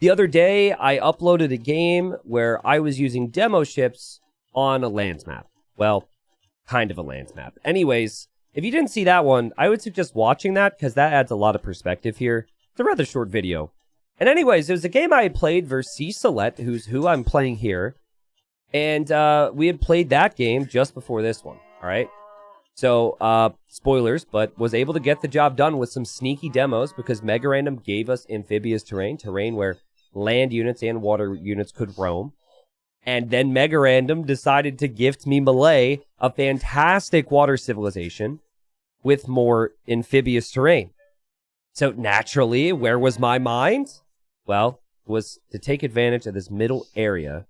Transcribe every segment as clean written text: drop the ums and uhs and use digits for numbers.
The other day, I uploaded a game where I was using demo ships on a lands map. Well, kind of a lands map. Anyways, if you didn't see that one, I would suggest watching that because that adds a lot of perspective here. It's a rather short video. And anyways, it was a game I had played versus Celette, who I'm playing here. And we had played that game just before this one, all right? So, spoilers, but was able to get the job done with some sneaky demos because Mega Random gave us amphibious terrain where land units and water units could roam. And then Mega Random decided to gift me Malay, a fantastic water civilization with more amphibious terrain. So naturally, where was my mind? Well, it was to take advantage of this middle area,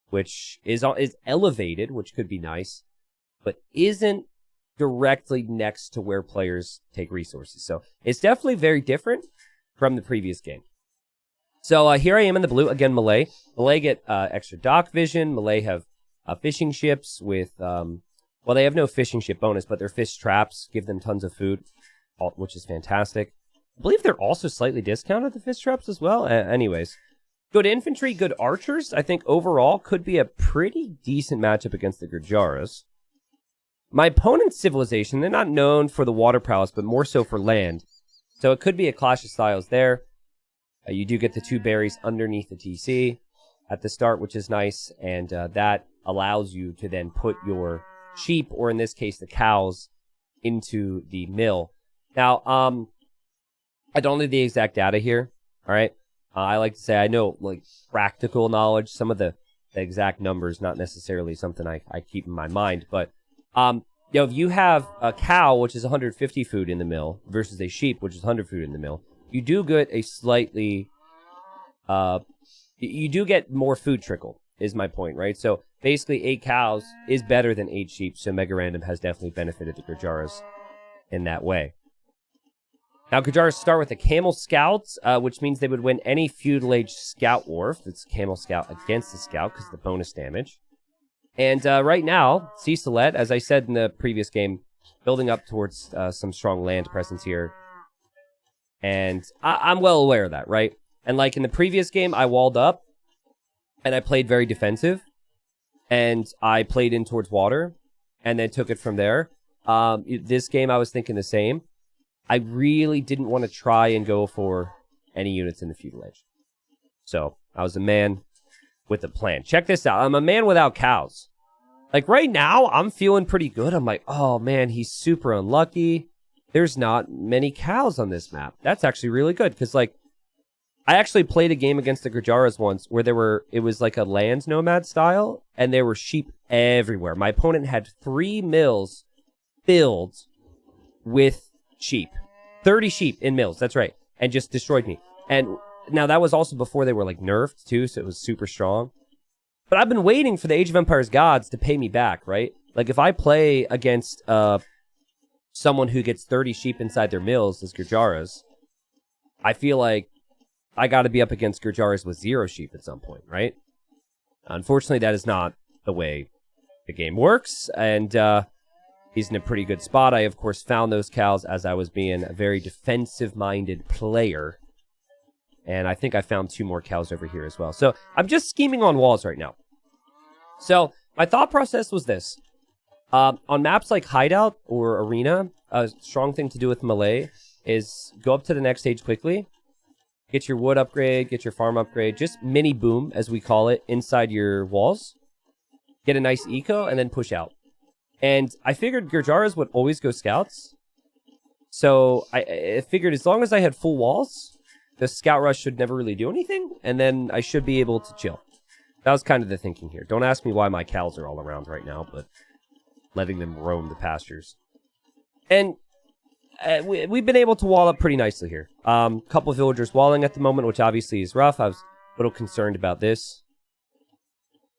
which is elevated, which could be nice, but isn't directly next to where players take resources. So it's definitely very different from the previous game. So here I am in the blue, again, Malay. Malay get extra dock vision. Malay have fishing ships with, well, they have no fishing ship bonus, but their fish traps give them tons of food, which is fantastic. I believe they're also slightly discounted, the fish traps as well. Anyways, good infantry, good archers. I think overall could be a pretty decent matchup against the Gujaras. My opponent's civilization, they're not known for the water prowess, but more so for land. So it could be a clash of styles there. You do get the 2 berries underneath the TC at the start, which is nice. And that allows you to then put your sheep, or in this case, the cows, into the mill. Now, I don't know the exact data here, all right? I like to say I know, like, practical knowledge. Some of the exact numbers, not necessarily something I keep in my mind, but if you have a cow, which is 150 food in the mill, versus a sheep, which is 100 food in the mill, you do get a slightly, you do get more food trickle, is my point, right? So basically 8 cows is better than 8 sheep, so Mega Random has definitely benefited the Gujaras in that way. Now, Gujaras start with the Camel Scouts, which means they would win any Feudal Age Scout War if it's Camel Scout against the Scout because of the bonus damage. And right now, Celette, as I said in the previous game, building up towards some strong land presence here. And I'm well aware of that, right? And like in the previous game, I walled up, and I played very defensive, and I played in towards water, and then took it from there. This game, I was thinking the same. I really didn't want to try and go for any units in the Feudal Age. So I was a man with a plan. Check this out. I'm a man without cows. Like right now, I'm feeling pretty good. I'm like, oh man, he's super unlucky. There's not many cows on this map. That's actually really good because like I actually played a game against the Gujaras once where it was like a lands nomad style and there were sheep everywhere. My opponent had 3 mills filled with sheep. 30 sheep in mills, that's right. And just destroyed me. And now that was also before they were like nerfed too, so it was super strong. But I've been waiting for the Age of Empires gods to pay me back, right? Like if I play against someone who gets 30 sheep inside their mills as Gujaras, I feel like I got to be up against Gujaras with 0 sheep at some point, right? Unfortunately, that is not the way the game works, and he's in a pretty good spot. I, of course, found those cows as I was being a very defensive-minded player, and I think I found 2 more cows over here as well. So I'm just scheming on walls right now. So my thought process was this. On maps like Hideout or Arena, a strong thing to do with Malay is go up to the next stage quickly, get your wood upgrade, get your farm upgrade, just mini boom, as we call it, inside your walls, get a nice eco, and then push out. And I figured Gujaras would always go scouts, so I figured as long as I had full walls, the scout rush should never really do anything, and then I should be able to chill. That was kind of the thinking here. Don't ask me why my cows are all around right now, but letting them roam the pastures. And we've been able to wall up pretty nicely here. Couple of villagers walling at the moment, which obviously is rough. I was a little concerned about this.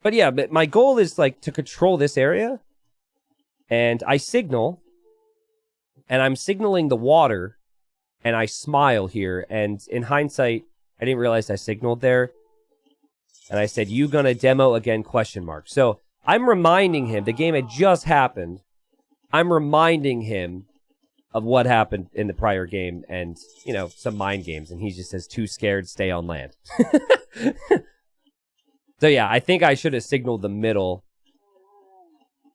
But yeah, but my goal is like to control this area. And I signal. And I'm signaling the water. And I smile here. And in hindsight, I didn't realize I signaled there. And I said, "You gonna demo again, ? So I'm reminding him, the game had just happened. I'm reminding him of what happened in the prior game and, you know, some mind games. And he just says, too scared, stay on land. So, yeah, I think I should have signaled the middle.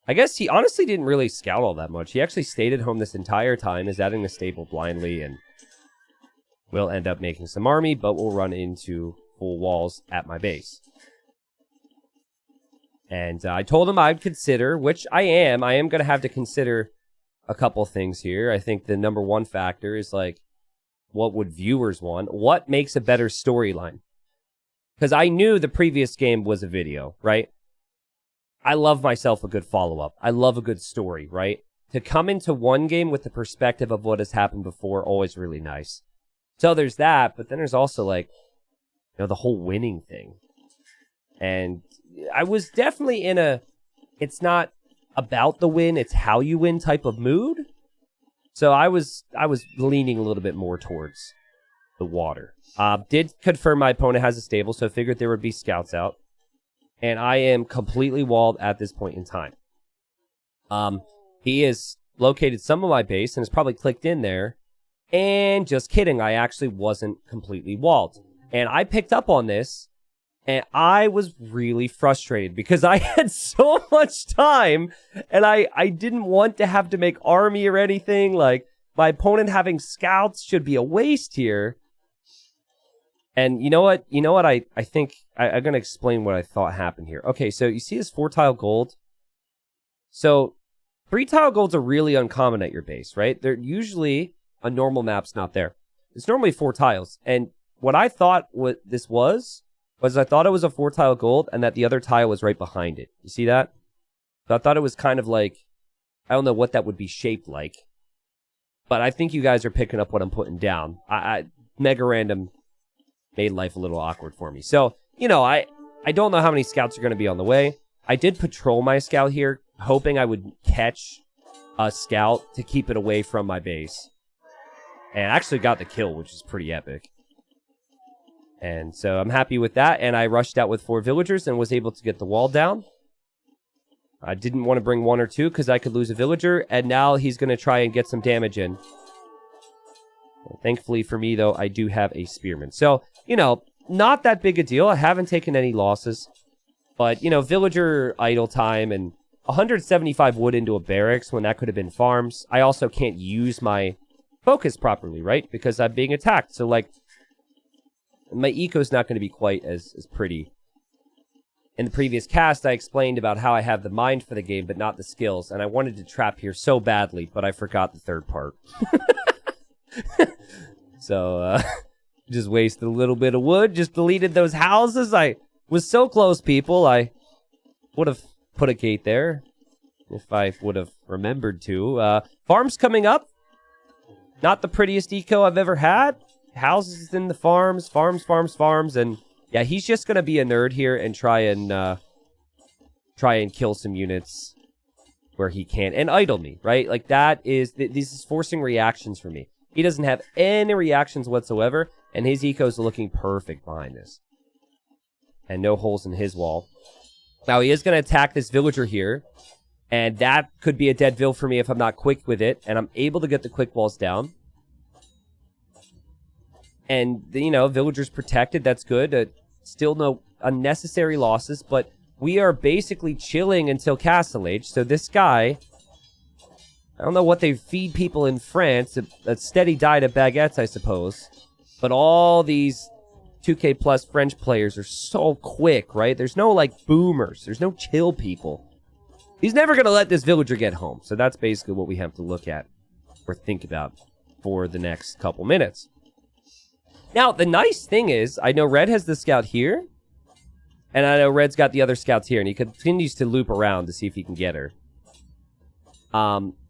I guess he honestly didn't really scout all that much. He actually stayed at home this entire time, is adding the stable blindly, and will end up making some army, but will run into full walls at my base. And I told him I'd consider, which I am going to have to consider a couple things here. I think the number one factor is, like, what would viewers want? What makes a better storyline? Because I knew the previous game was a video, right? I love myself a good follow-up. I love a good story, right? To come into one game with the perspective of what has happened before, always really nice. So there's that, but then there's also, like, you know, the whole winning thing. And I was definitely in a, it's not about the win, it's how you win type of mood. So I was leaning a little bit more towards the water. Did confirm my opponent has a stable, so figured there would be scouts out. And I am completely walled at this point in time. He has located some of my base and has probably clicked in there. And just kidding, I actually wasn't completely walled. And I picked up on this, and I was really frustrated because I had so much time, and I didn't want to have to make army or anything. Like, my opponent having scouts should be a waste here. And you know what? I think I'm going to explain what I thought happened here. Okay, so you see this 4-tile gold? So 3-tile golds are really uncommon at your base, right? They're usually, a normal map's not there. It's normally 4 tiles. And what I thought what this was I thought it was a 4-tile gold and that the other tile was right behind it. You see that? So I thought it was kind of like, I don't know what that would be shaped like. But I think you guys are picking up what I'm putting down. Mega Random made life a little awkward for me. So, you know, I don't know how many scouts are going to be on the way. I did patrol my scout here, hoping I would catch a scout to keep it away from my base. And I actually got the kill, which is pretty epic. And so I'm happy with that. And I rushed out with 4 villagers and was able to get the wall down. I didn't want to bring 1 or 2 because I could lose a villager. And now he's going to try and get some damage in. Thankfully for me, though, I do have a spearman. So, you know, not that big a deal. I haven't taken any losses. But, you know, villager idle time and 175 wood into a barracks when that could have been farms. I also can't use my focus properly, right? Because I'm being attacked. So, like, my eco's not going to be quite as pretty. In the previous cast, I explained about how I have the mind for the game, but not the skills. And I wanted to trap here so badly, but I forgot the third part. So, just wasted a little bit of wood. Just deleted those houses. I was so close, people. I would have put a gate there if I would have remembered to. Farms coming up. Not the prettiest eco I've ever had. Houses in the farms. Farms. And yeah, he's just going to be a nerd here and try and kill some units where he can. And idle me, right? Like, that is... This is forcing reactions for me. He doesn't have any reactions whatsoever, and his eco's looking perfect behind this. And no holes in his wall. Now, he is going to attack this villager here, and that could be a dead vill for me if I'm not quick with it, and I'm able to get the quick walls down. And, you know, villagers protected, that's good. Still no unnecessary losses, but we are basically chilling until Castle Age, so this guy... I don't know what they feed people in France. A steady diet of baguettes, I suppose. But all these 2K plus French players are so quick, right? There's no, like, boomers. There's no chill people. He's never going to let this villager get home. So that's basically what we have to look at or think about for the next couple minutes. Now, the nice thing is, I know Red has the scout here. And I know Red's got the other scouts here. And he continues to loop around to see if he can get her.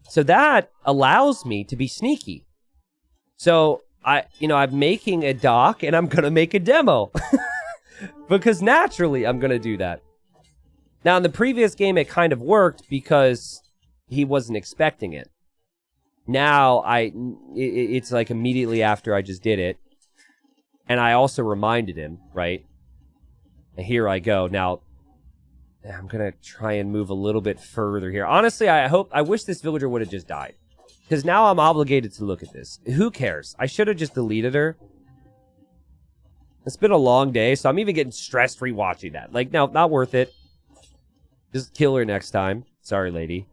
So that allows me to be sneaky. So, I'm making a dock and I'm going to make a demo. Because naturally, I'm going to do that. Now, in the previous game, it kind of worked because he wasn't expecting it. Now, it's like immediately after I just did it. And I also reminded him, right? And here I go. Now... I'm going to try and move a little bit further here. Honestly, I wish this villager would have just died. Because now I'm obligated to look at this. Who cares? I should have just deleted her. It's been a long day, so I'm even getting stressed rewatching that. Like, no, not worth it. Just kill her next time. Sorry, lady.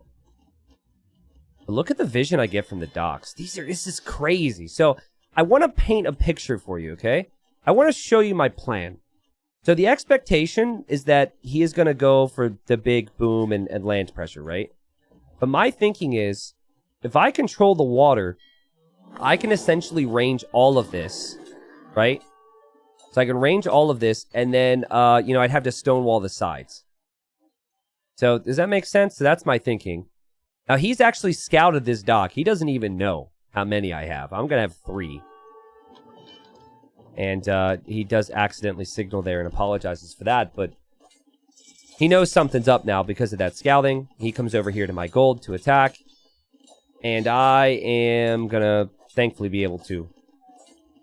But look at the vision I get from the docks. This is crazy. So, I want to paint a picture for you, okay? I want to show you my plan. So, the expectation is that he is going to go for the big boom and land pressure, right? But my thinking is, if I control the water, I can essentially range all of this, right? So I can range all of this, and then, I'd have to stonewall the sides. So, does that make sense? So that's my thinking. Now, he's actually scouted this dock. He doesn't even know how many I have. I'm going to have 3. And he does accidentally signal there and apologizes for that, but he knows something's up now because of that scouting. He comes over here to my gold to attack, and I am going to thankfully be able to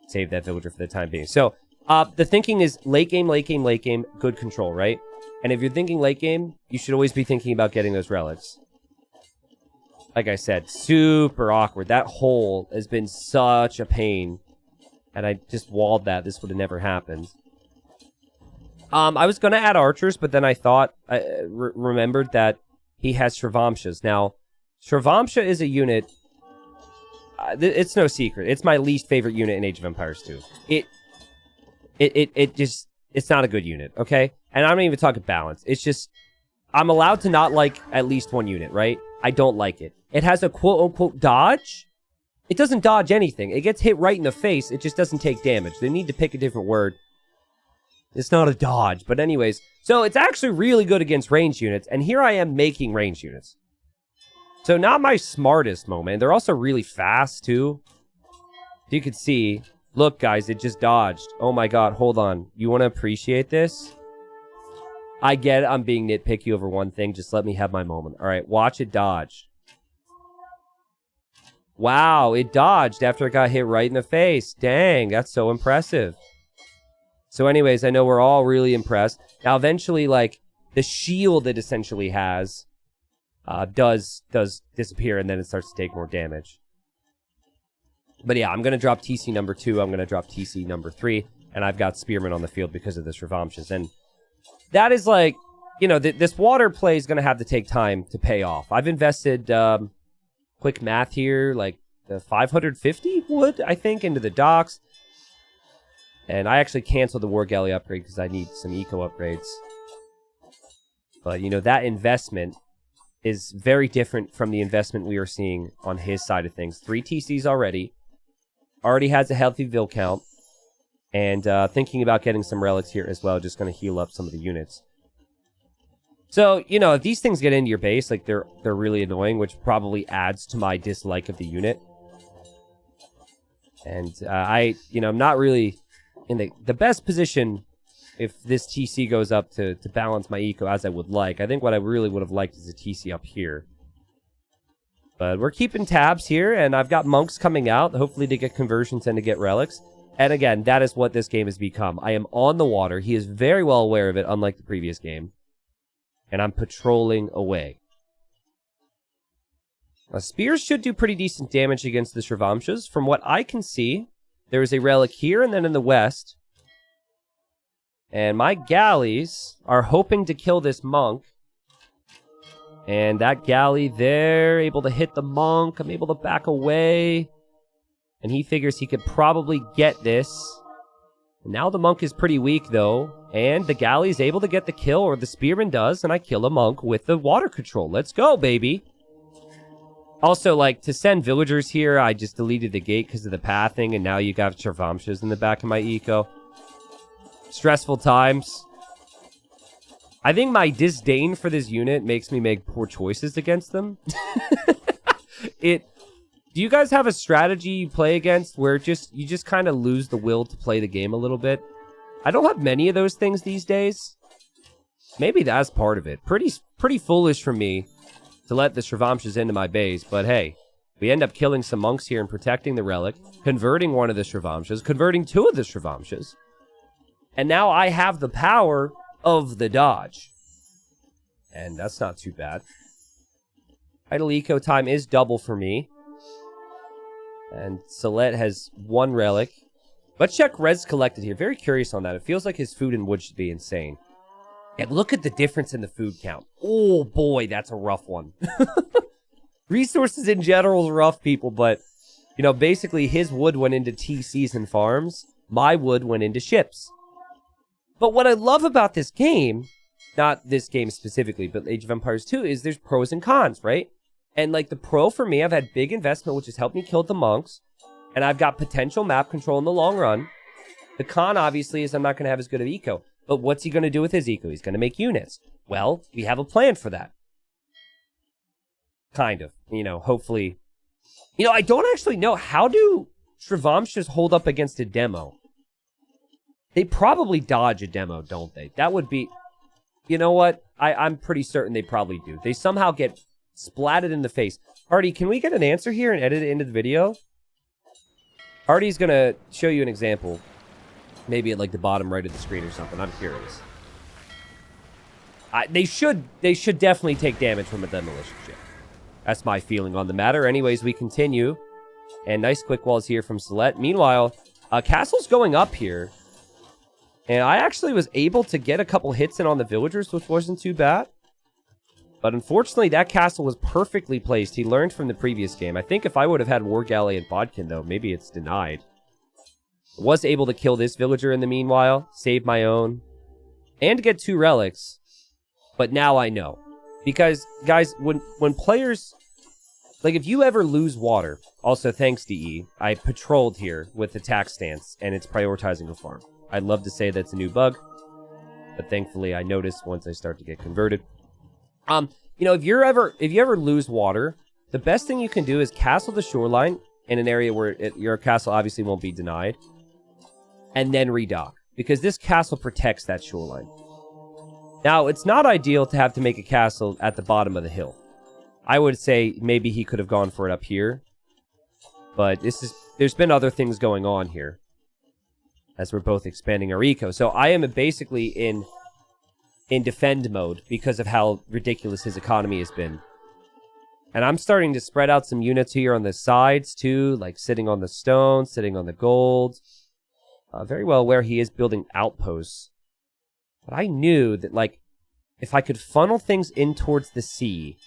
save that villager for the time being. So, the thinking is late game, good control, right? And if you're thinking late game, you should always be thinking about getting those relics. Like I said, super awkward. That hole has been such a pain. And I just walled that. This would have never happened. I was going to add archers, but then I thought, remembered that he has Shravamshas. Now, Shravamsha is a unit. It's no secret. It's my least favorite unit in Age of Empires 2. It's not a good unit, okay? And I'm not even talking balance. It's just, I'm allowed to not like at least one unit, right? I don't like it. It has a quote-unquote dodge. It doesn't dodge anything. It gets hit right in the face. It just doesn't take damage. They need to pick a different word. It's not a dodge. But anyways, so it's actually really good against ranged units. And here I am making ranged units. So not my smartest moment. They're also really fast, too. You can see... Look, guys, it just dodged. Oh my god, hold on. You want to appreciate this? I get it, I'm being nitpicky over one thing. Just let me have my moment. Alright, watch it dodge. Wow, it dodged after it got hit right in the face. Dang, that's so impressive. So anyways, I know we're all really impressed. Now, eventually, like, the shield it essentially has does disappear, and then it starts to take more damage. But yeah, I'm going to drop TC number 2. I'm going to drop TC number 3. And I've got Spearmen on the field because of the Shravamshas. And that is like, this water play is going to have to take time to pay off. I've invested, quick math here, like the 550 wood, I think, into the docks. And I actually canceled the War Galley upgrade because I need some eco upgrades. But, that investment is very different from the investment we are seeing on his side of things. 3 TCs already. Already has a healthy Vil count. And thinking about getting some relics here as well. Just going to heal up some of the units. So, if these things get into your base, like, they're really annoying, which probably adds to my dislike of the unit. And I'm not really in the best position if this TC goes up to balance my eco as I would like. I think what I really would have liked is a TC up here. But we're keeping tabs here, and I've got monks coming out, hopefully to get conversions and to get relics. And again, that is what this game has become. I am on the water. He is very well aware of it, unlike the previous game. And I'm patrolling away. Now, spears should do pretty decent damage against the Shravamshas. From what I can see, there is a relic here and then in the west. And my galleys are hoping to kill this monk. And that galley there, able to hit the monk. I'm able to back away. And he figures he could probably get this. Now the monk is pretty weak, though. And the galley is able to get the kill, or the spearman does. And I kill a monk with the water control. Let's go, baby. Also, like, to send villagers here, I just deleted the gate because of the pathing. And now you got Shravamshas in the back of my eco. Stressful times. I think my disdain for this unit makes me make poor choices against them. Do you guys have a strategy you play against where you just kind of lose the will to play the game a little bit? I don't have many of those things these days. Maybe that's part of it. Pretty foolish from me to let the Shravamshas into my base, but hey, we end up killing some monks here and protecting the relic, converting one of the Shravamshas, converting 2 of the Shravamshas, and now I have the power of the dodge. And that's not too bad. Idle eco time is double for me. And Celette has 1 relic. Let's check res collected here. Very curious on that. It feels like his food and wood should be insane. And look at the difference in the food count. Oh boy, that's a rough one. Resources in general is rough, people, but, you know, basically his wood went into TCs and farms. My wood went into ships. But what I love about this game, not this game specifically, but Age of Empires 2, is there's pros and cons, right? And, like, the pro for me, I've had big investment, which has helped me kill the monks. And I've got potential map control in the long run. The con, obviously, is I'm not going to have as good of eco. But what's he going to do with his eco? He's going to make units. Well, we have a plan for that. Kind of. You know, hopefully. You know, I don't actually know. How do Trivamshas hold up against a demo? They probably dodge a demo, don't they? That would be... You know what? I'm pretty certain they probably do. They somehow get splatted in the face. Hardy, can we get an answer here and edit it into the video? Hardy's going to show you an example. Maybe at like the bottom right of the screen or something. I'm curious. They should definitely take damage from a demolition ship. That's my feeling on the matter. Anyways, we continue. And nice quick walls here from Celette. Meanwhile, Castle's going up here. And I actually was able to get a couple hits in on the villagers, which wasn't too bad. But unfortunately, that castle was perfectly placed. He learned from the previous game. I think if I would have had War Galley and Bodkin, though, maybe it's denied. Was able to kill this villager in the meanwhile, save my own, and get 2 relics. But now I know. Because, guys, when players... Like, if you ever lose water... Also, thanks, DE. I patrolled here with the tax stance, and it's prioritizing a farm. I'd love to say that's a new bug. But thankfully, I noticed once I start to get converted. You know, if you ever lose water, the best thing you can do is castle the shoreline in an area where your castle obviously won't be denied. And then redock. Because this castle protects that shoreline. Now, it's not ideal to have to make a castle at the bottom of the hill. I would say maybe he could have gone for it up here. But there's been other things going on here. As we're both expanding our eco. So I am basically in defend mode because of how ridiculous his economy has been. And I'm starting to spread out some units here on the sides too. Like sitting on the stone, sitting on the gold. Very well aware he is building outposts. But I knew that, like, if I could funnel things in towards the sea,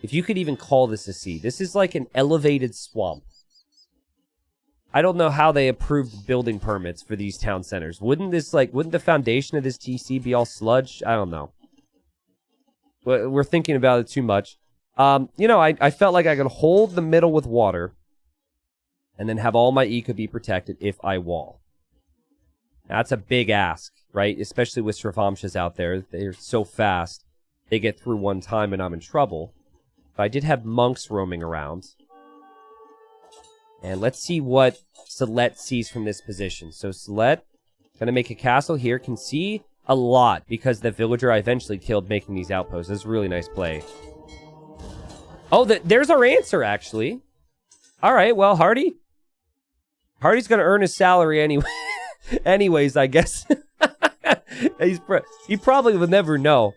if you could even call this a sea, this is like an elevated swamp. I don't know how they approved building permits for these town centers. Wouldn't the foundation of this TC be all sludge? I don't know. We're thinking about it too much. You know, I felt like I could hold the middle with water and then have all my eco be protected if I wall. That's a big ask, right? Especially with Trivamshas out there. They're so fast. They get through one time and I'm in trouble. But I did have monks roaming around. And let's see what Celette sees from this position. So Celette, gonna make a castle here, can see a lot because the villager I eventually killed making these outposts. That's a really nice play. Oh, there's our answer, actually. All right, well, Hardy's gonna earn his salary anyway. Anyways, I guess. He probably will never know.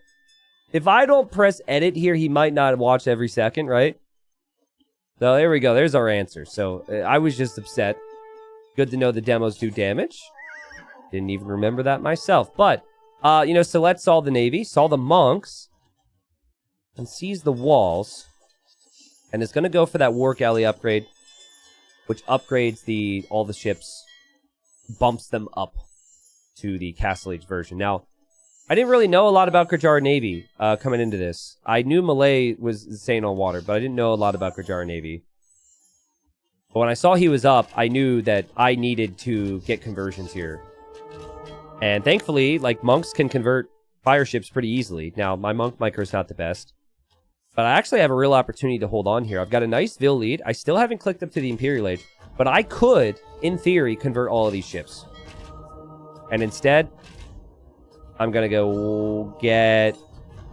If I don't press edit here, he might not watch every second, right? So there we go. There's our answer. So I was just upset. Good to know the demos do damage. Didn't even remember that myself. But, you know, Celette saw the navy, saw the monks, and sees the walls. And is going to go for that War Galley upgrade, which upgrades all the ships, bumps them up to the Castle Age version. Now, I didn't really know a lot about Gurjara Navy coming into this. I knew Malay was insane on water, but I didn't know a lot about Gurjara Navy. But when I saw he was up, I knew that I needed to get conversions here. And thankfully, like, monks can convert fire ships pretty easily. Now, my monk micro is not the best. But I actually have a real opportunity to hold on here. I've got a nice Vil lead. I still haven't clicked up to the Imperial Age. But I could, in theory, convert all of these ships. And instead, I'm going to go get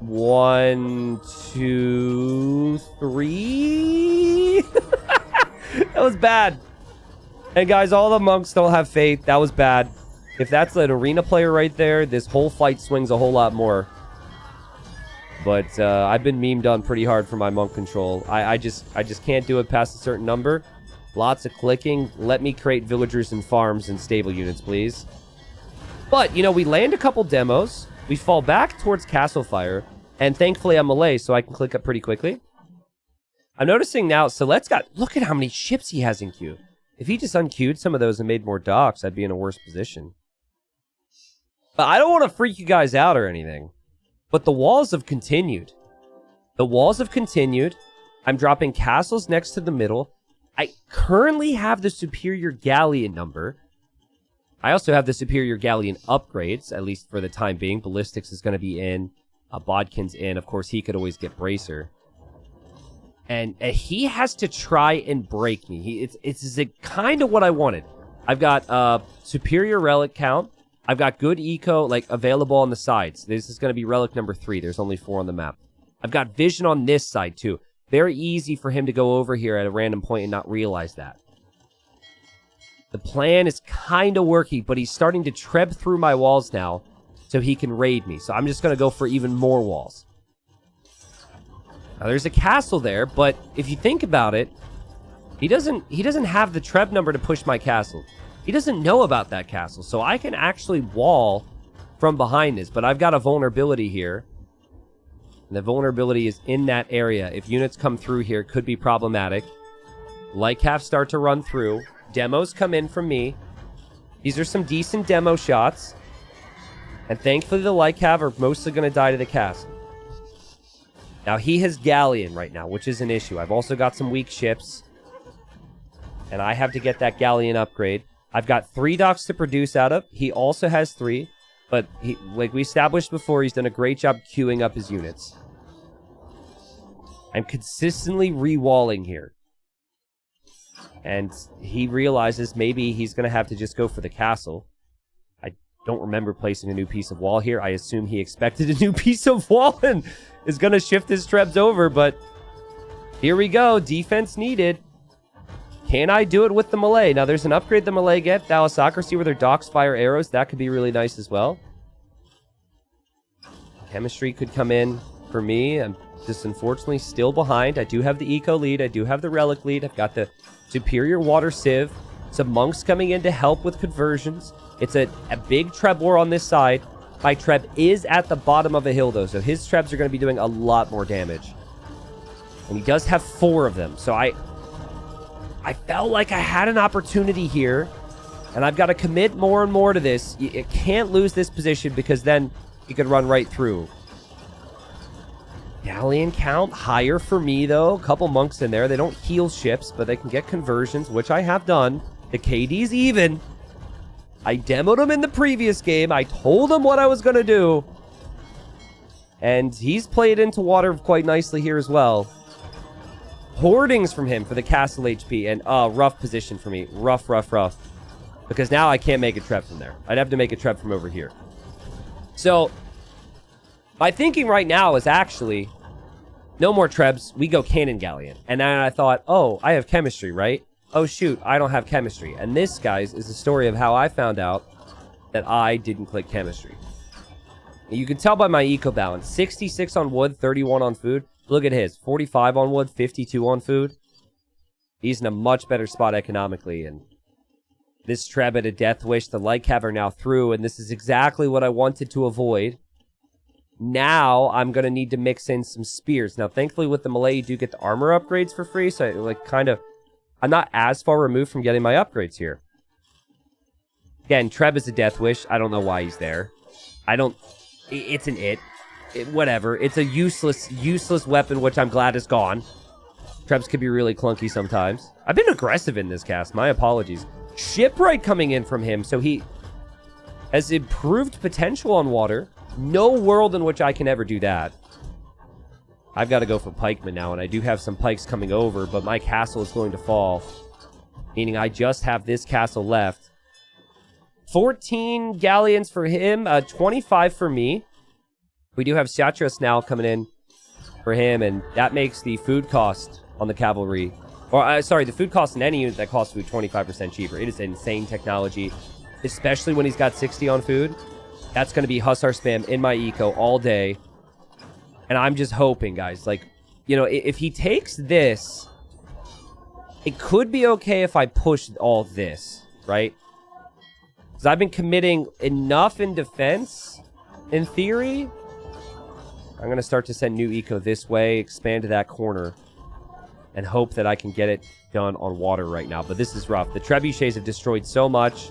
1, 2, 3. That was bad. And guys, all the monks don't have faith. That was bad. If that's an arena player right there, this whole fight swings a whole lot more. But I've been memed on pretty hard for my monk control. I just can't do it past a certain number. Lots of clicking. Let me create villagers and farms and stable units, please. But, you know, we land a couple demos. We fall back towards Castlefire. And thankfully I'm Malay, so I can click up pretty quickly. I'm noticing now, Salet's got... Look at how many ships he has in queue. If he just unqueued some of those and made more docks, I'd be in a worse position. But I don't want to freak you guys out or anything. But the walls have continued. The walls have continued. I'm dropping castles next to the middle. I currently have the superior galleon number. I also have the superior galleon upgrades, at least for the time being. Ballistics is going to be in. Bodkin's in. Of course, he could always get Bracer. And he has to try and break me. It's kind of what I wanted. I've got superior relic count. I've got good eco, like, available on the sides. This is going to be relic number 3. There's only 4 on the map. I've got vision on this side, too. Very easy for him to go over here at a random point and not realize that. The plan is kind of working, but he's starting to treb through my walls now so he can raid me. So I'm just going to go for even more walls. Now, there's a castle there, but if you think about it, he doesn't have the treb number to push my castle. He doesn't know about that castle, so I can actually wall from behind this, but I've got a vulnerability here. And the vulnerability is in that area. If units come through here, it could be problematic. Lycav start to run through. Demos come in from me. These are some decent demo shots. And thankfully the Lycav are mostly going to die to the castle. Now he has Galleon right now, which is an issue. I've also got some weak ships. And I have to get that Galleon upgrade. I've got 3 docks to produce out of. He also has 3. But, like we established before, he's done a great job queuing up his units. I'm consistently re-walling here. And he realizes maybe he's going to have to just go for the castle. I don't remember placing a new piece of wall here. I assume he expected a new piece of wall and is going to shift his trebs over. But here we go. Defense needed. Can I do it with the Malay? Now, there's an upgrade the Malay get. Thalassocracy where their docks fire arrows. That could be really nice as well. Chemistry could come in for me. I'm just unfortunately still behind. I do have the eco lead. I do have the relic lead. I've got the superior water sieve. Some monks coming in to help with conversions. It's a big treb war on this side. My treb is at the bottom of a hill, though, so his trebs are going to be doing a lot more damage. And he does have 4 of them, so I felt like I had an opportunity here, and I've got to commit more and more to this. You can't lose this position because then he could run right through. Galleon count higher for me, though. A couple monks in there. They don't heal ships, but they can get conversions, which I have done. The KD's even. I demoed him in the previous game. I told him what I was going to do. And he's played into water quite nicely here as well. Hoardings from him for the castle HP. And, rough position for me. Rough. Because now I can't make a treb from there. I'd have to make a treb from over here. So, my thinking right now is actually, no more trebs. We go Cannon Galleon. And then I thought, oh, I have chemistry, right? Oh, shoot, I don't have chemistry. And this, guys, is the story of how I found out that I didn't click chemistry. You can tell by my eco balance. 66 on wood, 31 on food. Look at his. 45 on wood, 52 on food. He's in a much better spot economically. And this treb at a death wish, the Lycav are now through. And this is exactly what I wanted to avoid. Now, I'm going to need to mix in some spears. Now, thankfully, with the Malay, you do get the armor upgrades for free. So, I'm not as far removed from getting my upgrades here. Again, Treb is a death wish. I don't know why he's there. It's an whatever. It's a useless weapon, which I'm glad is gone. Trebs can be really clunky sometimes. I've been aggressive in this cast. My apologies. Shipwright coming in from him. So he has improved potential on water. No world in which I can ever do that. I've got to go for pikemen now, and I do have some pikes coming over, but my castle is going to fall. Meaning I just have this castle left. 14 galleons for him, 25 for me. We do have Siatras now coming in for him, and that makes the food cost on the cavalry, the food cost in any unit that costs food 25% cheaper. It is insane technology, especially when he's got 60 on food. That's going to be Hussar spam in my eco all day. And I'm just hoping, guys, if he takes this it could be okay if I push all this, right? Because I've been committing enough in defense, in theory. I'm going to start to send new eco this way, expand to that corner, and hope that I can get it done on water right now. But this is rough. The trebuchets have destroyed so much.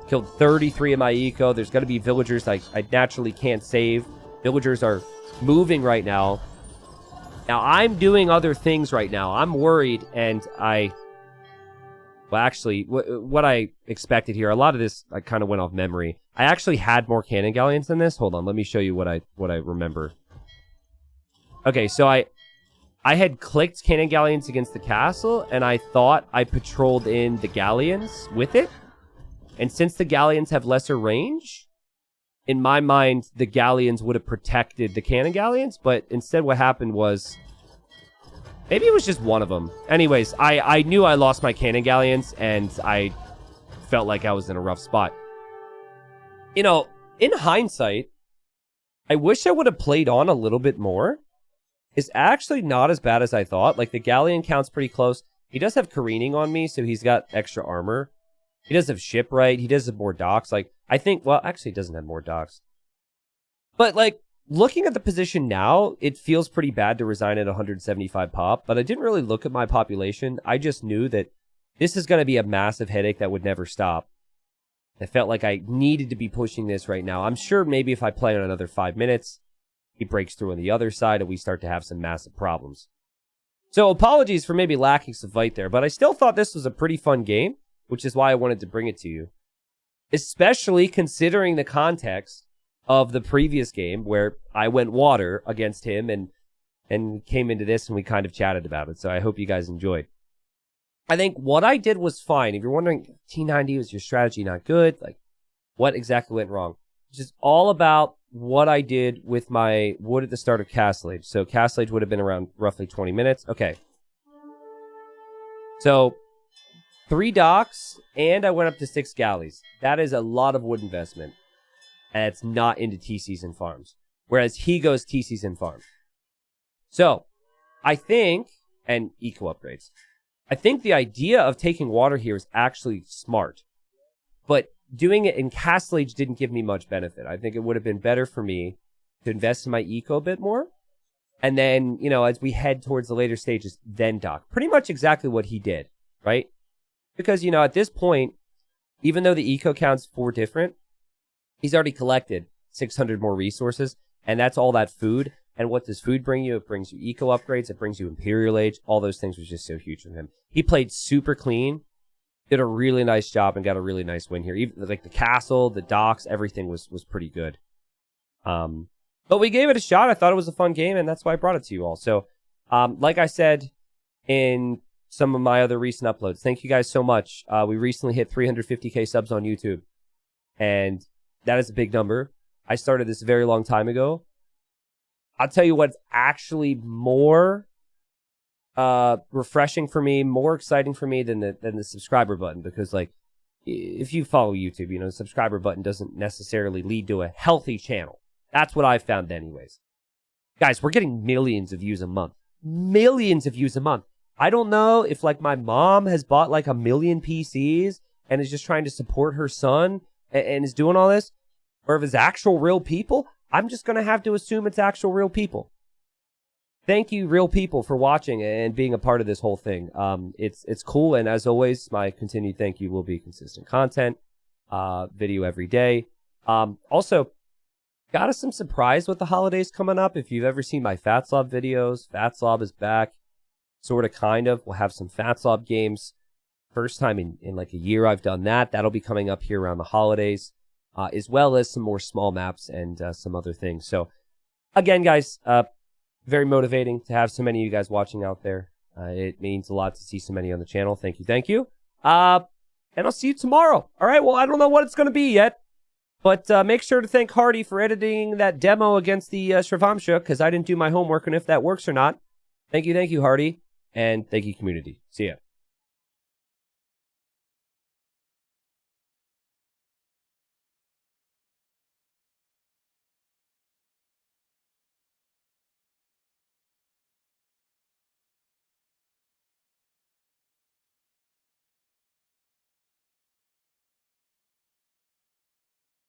Killed 33 of my eco. There's going to be villagers I naturally can't save. Villagers are moving right now. Now, I'm doing other things right now. I'm worried, and well, actually, what I expected here, a lot of this, I kind of went off memory. I actually had more cannon galleons than this. Hold on, let me show you what I remember. Okay, so I had clicked cannon galleons against the castle, and I thought I patrolled in the galleons with it. And since the galleons have lesser range, in my mind, the galleons would have protected the cannon galleons, but instead what happened was, maybe it was just one of them. Anyways, I knew I lost my cannon galleons, and I felt like I was in a rough spot. You know, in hindsight, I wish I would have played on a little bit more. It's actually not as bad as I thought. Like, the galleon count's pretty close. He does have careening on me, so he's got extra armor. He does have shipwright. He does have more docks. Like, I think, well, actually, he doesn't have more docks. But, like, looking at the position now, it feels pretty bad to resign at 175 pop, but I didn't really look at my population. I just knew that this is going to be a massive headache that would never stop. I felt like I needed to be pushing this right now. I'm sure maybe if I play on another 5 minutes, he breaks through on the other side and we start to have some massive problems. So apologies for maybe lacking some fight there, but I still thought this was a pretty fun game, which is why I wanted to bring it to you. Especially considering the context of the previous game where I went water against him and came into this and we kind of chatted about it. So I hope you guys enjoyed. I think what I did was fine. If you're wondering, T90, was your strategy not good? Like, what exactly went wrong? It's just all about what I did with my wood at the start of Castle Age. So Castle Age would have been around roughly 20 minutes. Okay. So 3 docks, and I went up to 6 galleys. That is a lot of wood investment. And it's not into T-Season farms. Whereas he goes T-Season farm. So, I think, and eco upgrades. I think the idea of taking water here is actually smart. But doing it in Castle Age didn't give me much benefit. I think it would have been better for me to invest in my eco a bit more. And then, you know, as we head towards the later stages, then dock. Pretty much exactly what he did, right? Because, you know, at this point, even though the eco count's 4 different, he's already collected 600 more resources, and that's all that food. And what does food bring you? It brings you eco upgrades, it brings you Imperial Age. All those things was just so huge for him. He played super clean, did a really nice job, and got a really nice win here. Even like the castle, the docks, everything was pretty good. But we gave it a shot. I thought it was a fun game, and that's why I brought it to you all. So, like I said in some of my other recent uploads, thank you guys so much. We recently hit 350k subs on YouTube, and that is a big number. I started this a very long time ago. I'll tell you what's actually more refreshing for me, more exciting for me than the subscriber button, because like if you follow YouTube, you know, the subscriber button doesn't necessarily lead to a healthy channel. That's what I've found anyways. Guys, we're getting millions of views a month. Millions of views a month. I don't know if like my mom has bought like 1 million PCs and is just trying to support her son and is doing all this, or if it's actual real people. I'm just going to have to assume it's actual real people. Thank you, real people, for watching and being a part of this whole thing. It's cool, and as always, my continued thank you will be consistent content, video every day. Also, got us some surprise with the holidays coming up. If you've ever seen my Fatslob videos, Fatslob is back, sort of, kind of. We'll have some Fatslob games. First time in like a year I've done that. That'll be coming up here around the holidays. As well as some more small maps and some other things. So, again, guys, very motivating to have so many of you guys watching out there. It means a lot to see so many on the channel. Thank you, thank you. And I'll see you tomorrow. All right, well, I don't know what it's going to be yet. But make sure to thank Hardy for editing that demo against the Shravamsha, because I didn't do my homework on if that works or not. Thank you, Hardy. And thank you, community. See ya.